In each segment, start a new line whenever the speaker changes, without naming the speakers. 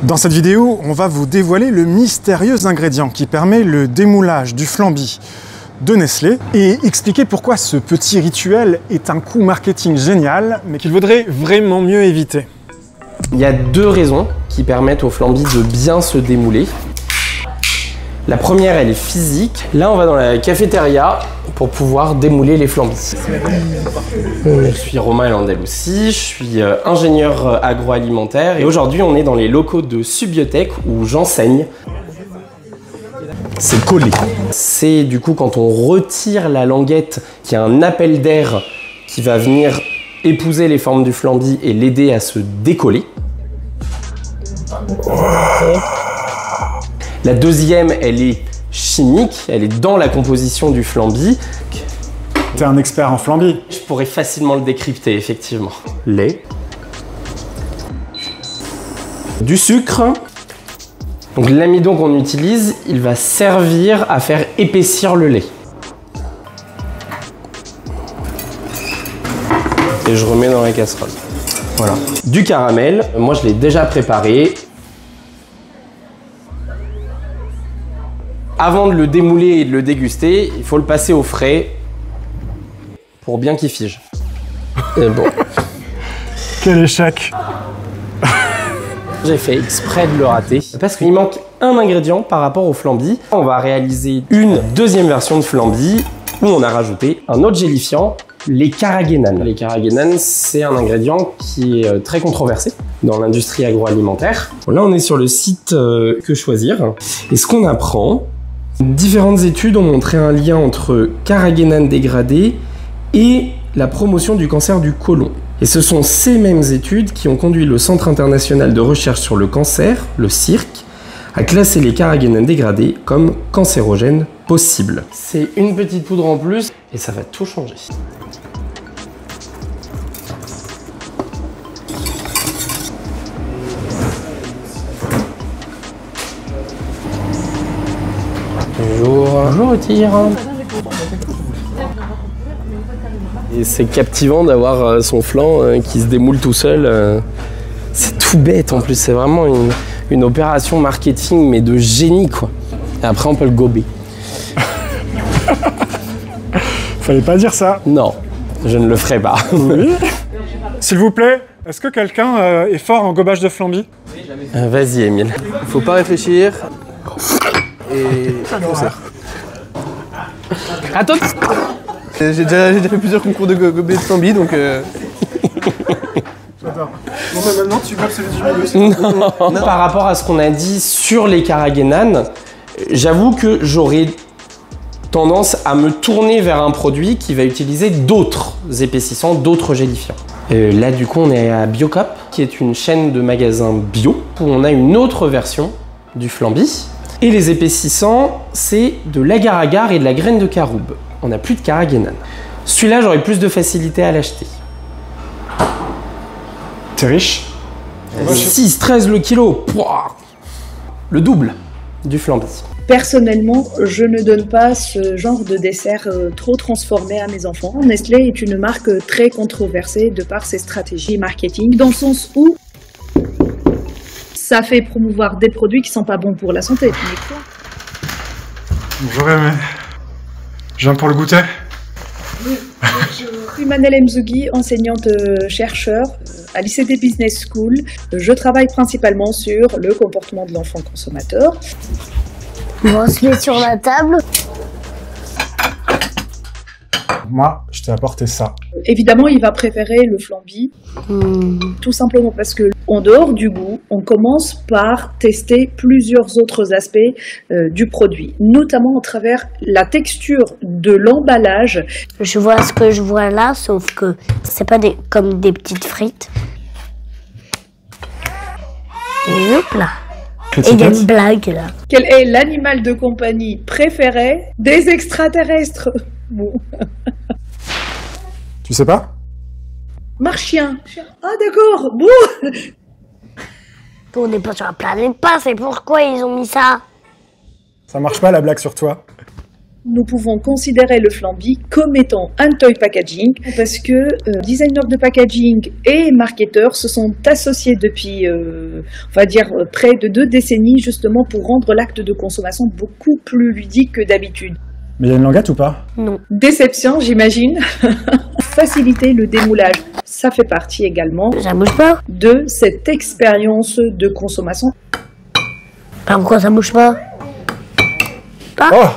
Dans cette vidéo, on va vous dévoiler le mystérieux ingrédient qui permet le démoulage du flambi de Nestlé et expliquer pourquoi ce petit rituel est un coup marketing génial, mais qu'il vaudrait vraiment mieux éviter.
Il y a deux raisons qui permettent au flambi de bien se démouler. La première, elle est physique. Là, on va dans la cafétéria pour pouvoir démouler les flambis. Je suis Romain Landalousi, je suis ingénieur agroalimentaire et aujourd'hui, on est dans les locaux de Subiotech où j'enseigne. C'est collé. C'est du coup quand on retire la languette, qu'il y a un appel d'air qui va venir épouser les formes du flambi et l'aider à se décoller. La deuxième, elle est chimique, elle est dans la composition du flambi.
T'es un expert en flambi.
Je pourrais facilement le décrypter, effectivement. Lait. Du sucre. Donc l'amidon qu'on utilise, il va servir à faire épaissir le lait. Et je remets dans la casserole. Voilà. Du caramel, moi je l'ai déjà préparé. Avant de le démouler et de le déguster, il faut le passer au frais pour bien qu'il fige. Et bon.
Quel échec!
J'ai fait exprès de le rater parce qu'il manque un ingrédient par rapport au flambi. On va réaliser une deuxième version de flambi où on a rajouté un autre gélifiant, les carragénanes. Les carragénanes, c'est un ingrédient qui est très controversé dans l'industrie agroalimentaire. Là, on est sur le site Que Choisir. Et ce qu'on apprend, différentes études ont montré un lien entre carragénane dégradé et la promotion du cancer du côlon. Et ce sont ces mêmes études qui ont conduit le Centre international de recherche sur le cancer, le CIRC, à classer les carragénanes dégradées comme cancérogènes possibles. C'est une petite poudre en plus et ça va tout changer. Bonjour. Bonjour, Otir. Et c'est captivant d'avoir son flanc qui se démoule tout seul. C'est tout bête en plus, c'est vraiment une opération marketing mais de génie quoi. Et après on peut le gober.
Fallait pas dire ça.
Non, je ne le ferai pas.
Oui. S'il vous plaît, est-ce que quelqu'un est fort en gobage de flambi?
Vas-y Émile.
Faut pas réfléchir. Et foncer.
Attends.
J'ai déjà fait plusieurs concours de gobelet de flambi, donc...
J'adore. Bon, bah, maintenant, tu gobes celui du milieu.
Non. Par rapport à ce qu'on a dit sur les carragénanes, j'avoue que j'aurais tendance à me tourner vers un produit qui va utiliser d'autres épaississants, d'autres gélifiants. Là, du coup, on est à Biocop, qui est une chaîne de magasins bio, où on a une autre version du flambi. Et les épaississants, c'est de l'agar-agar et de la graine de caroube. On n'a plus de carragénane. Celui-là, j'aurais plus de facilité à l'acheter.
T'es riche?
6,13 le kilo. Pouah, le double du flambi.
Personnellement, je ne donne pas ce genre de dessert trop transformé à mes enfants. Nestlé est une marque très controversée de par ses stratégies marketing, dans le sens où ça fait promouvoir des produits qui sont pas bons pour la santé. Mais quoi?
J'aurais aimé. Je viens pour le goûter.
Oui, je suis Manel Mzougi, enseignante chercheur à l'ICD Business School. Je travaille principalement sur le comportement de l'enfant consommateur.
On se met sur la table.
Moi, je t'ai apporté ça.
Évidemment, il va préférer le flambi, tout simplement parce que, en dehors du goût, on commence par tester plusieurs autres aspects du produit, notamment à travers la texture de l'emballage.
Je vois ce que je vois là, sauf que c'est pas comme des petites frites. Et hop là. Et il y a une blague là.
Quel est l'animal de compagnie préféré des extraterrestres? Bon.
Tu sais pas?
Marchien. Ah d'accord, bon.
On n'est pas sur la planète pas, c'est pourquoi ils ont mis ça.
Ça marche pas la blague sur toi.
Nous pouvons considérer le flamby comme étant un toy packaging parce que designers de packaging et marketeurs se sont associés depuis, on va dire, près de 2 décennies justement pour rendre l'acte de consommation beaucoup plus ludique que d'habitude.
Mais il y a une languette ou pas?
Non.
Déception, j'imagine. Faciliter le démoulage, ça fait partie également
Ça bouge pas?
de cette expérience de consommation.
Ah, pourquoi ça bouge pas?
Oh!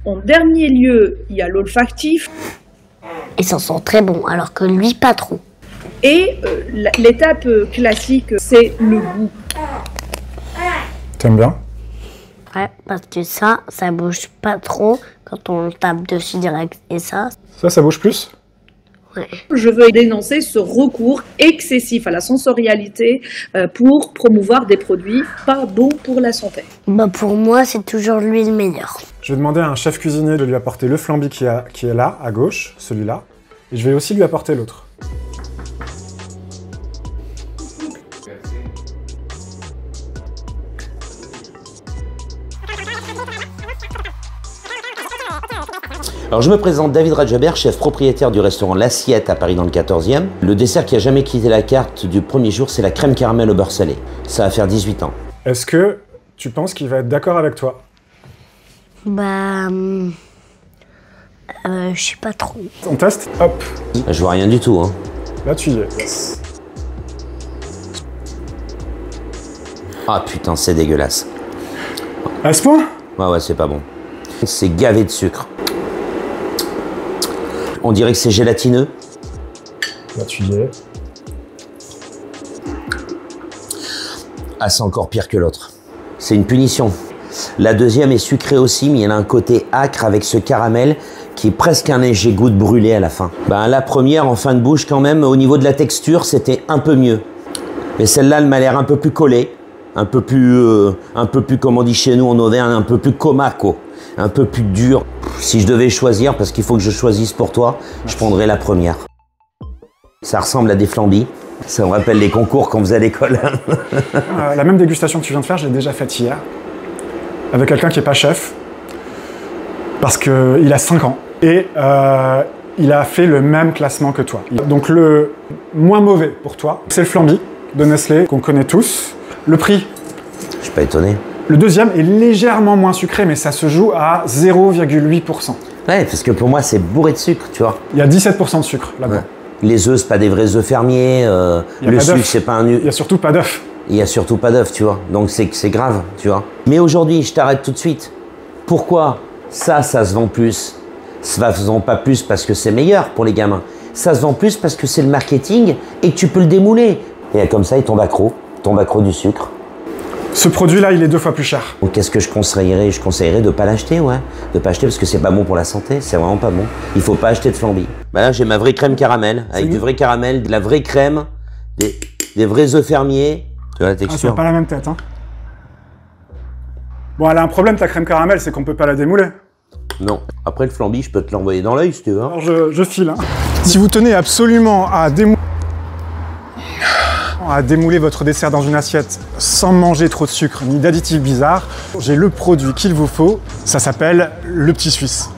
En dernier lieu, il y a l'olfactif
Et ça sent très bon, alors que lui, pas trop.
et l'étape classique, c'est le goût.
T'aimes bien?
Ouais, parce que ça bouge pas trop quand on tape dessus direct. Et ça,
Ça bouge plus?
ouais.
Je veux dénoncer ce recours excessif à la sensorialité pour promouvoir des produits pas bons pour la santé.
Bah pour moi, c'est toujours lui le meilleur.
Je vais demander à un chef cuisinier de lui apporter le flamby qui est là, à gauche, celui-là. Et je vais aussi lui apporter l'autre.
Alors je me présente David Radjabert, chef propriétaire du restaurant L'Assiette à Paris dans le 14e. Le dessert qui a jamais quitté la carte du premier jour, c'est la crème caramel au beurre salé. Ça va faire 18 ans.
Est-ce que tu penses qu'il va être d'accord avec toi?
Bah... je sais pas trop.
On teste? Hop.
Je vois rien du tout, hein.
Là, tu y es. Yes.
Ah putain, c'est dégueulasse.
À ce point?
Ouais, c'est pas bon. C'est gavé de sucre. On dirait que c'est gélatineux.
Là, tu y es.
Ah, c'est encore pire que l'autre. C'est une punition. La deuxième est sucrée aussi, mais elle a un côté acre avec ce caramel qui est presque un léger goût de brûlé à la fin. Ben, la première, en fin de bouche quand même, au niveau de la texture, c'était un peu mieux. Mais celle-là, elle m'a l'air un peu plus collée, un peu plus, comme on dit chez nous en Auvergne, un peu plus comaco, un peu plus dur. Si je devais choisir, parce qu'il faut que je choisisse pour toi, je prendrais la première. Ça ressemble à des flambis. Ça me rappelle les concours qu'on faisait à l'école.
La même dégustation que tu viens de faire, je l'ai déjà faite hier. Avec quelqu'un qui n'est pas chef. Parce qu'il a 5 ans. Et il a fait le même classement que toi. Donc le moins mauvais pour toi, c'est le flamby de Nestlé, qu'on connaît tous. Le prix?
Je suis pas étonné.
Le deuxième est légèrement moins sucré, mais ça se joue à 0,8%.
Ouais, parce que pour moi, c'est bourré de sucre, tu vois.
Il y a 17% de sucre là-dedans.
Ouais. Les œufs, c'est pas des vrais œufs fermiers. Le sucre, c'est pas un...
Il n'y a surtout pas d'œufs.
Il y a surtout pas d'œufs, tu vois. Donc c'est grave, tu vois. Mais aujourd'hui, je t'arrête tout de suite. Pourquoi ça se vend plus? Ça se vend pas plus parce que c'est meilleur pour les gamins. Ça se vend plus parce que c'est le marketing et que tu peux le démouler. Et comme ça, il tombe accro du sucre.
Ce produit-là, il est 2 fois plus cher.
Donc qu'est-ce que je conseillerais? Je conseillerais de pas l'acheter, ouais. De pas acheter parce que c'est pas bon pour la santé. C'est vraiment pas bon. Il faut pas acheter de flamby. Bah là, j'ai ma vraie crème caramel avec du vrai caramel, de la vraie crème, des vrais œufs fermiers. Tu vois la
Ah,
texture?
c'est pas la même tête, hein. Bon, elle a un problème, ta crème caramel, c'est qu'on peut pas la démouler.
Non. Après le flamby, je peux te l'envoyer dans l'œil si tu veux. Hein.
Alors je file, hein. Si vous tenez absolument à démouler votre dessert dans une assiette sans manger trop de sucre ni d'additifs bizarres, j'ai le produit qu'il vous faut, ça s'appelle le Petit Suisse.